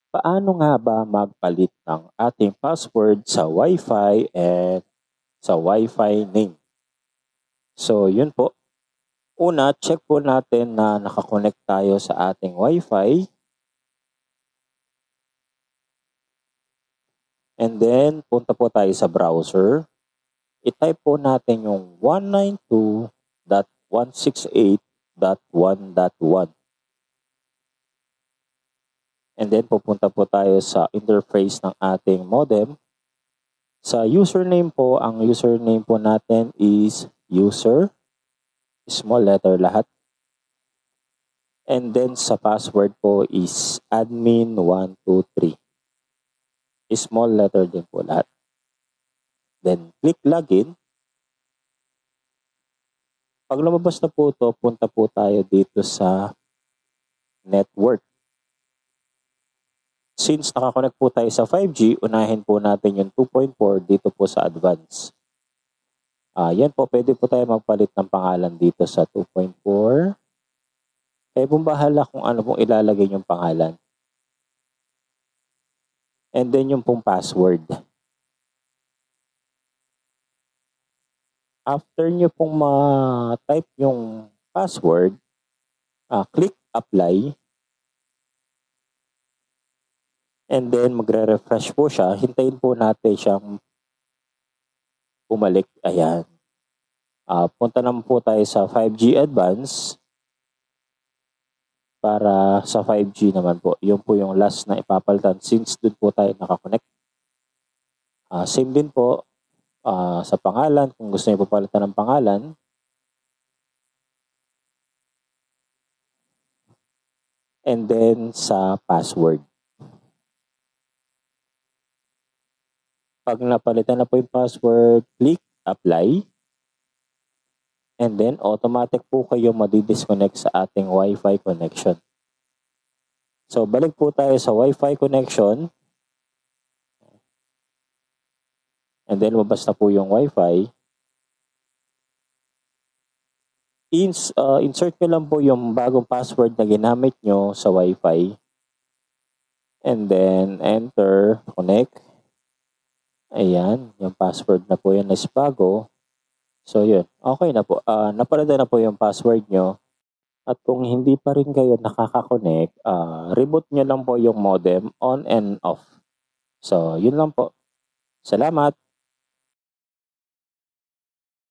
Paano nga ba magpalit ng ating password sa Wi-Fi and sa Wi-Fi name? So, yun po. Una, check po natin na nakakonect tayo sa ating Wi-Fi. And then, punta po tayo sa browser. I-type po natin yung 192.168.1.1. And then, pupunta po tayo sa interface ng ating modem. Sa username po, ang username po natin is user, small letter lahat. And then sa password po is admin123. Small letter din po lahat. Then click login. Pag lumabas na po ito, punta po tayo dito sa network. Since nakakonect po tayo sa 5G, unahin po natin yung 2.4 dito po sa advance. Yan po, pwede po tayo magpalit ng pangalan dito sa 2.4. Kaya pong bahala kung ano pong ilalagay yung pangalan. And then yung pong password. After nyo pong ma-type yung password, click apply. And then magre-refresh po siya. Hintayin po natin siyang bumalik. Ayan. Punta naman po tayo sa 5G Advance. Para sa 5G naman po. Yun po yung last na ipapalitan since dun po tayo nakakonect. Same din po sa pangalan. Kung gusto niyo papalitan ng pangalan. And then sa password. Pag napalitan na po yung password, click apply. And then automatic po kayo madi-disconnect sa ating Wi-Fi connection. So balik po tayo sa Wi-Fi connection. And then lumabas na po yung Wi-Fi. Insert nyo lang po yung bagong password na ginamit nyo sa Wi-Fi. And then enter, connect. Ayan, yung password na po yan is bago. So yun, okay na po. Napalada na po yung password nyo. At kung hindi pa rin kayo nakaka-connect, reboot nyo lang po yung modem on and off. So yun lang po. Salamat!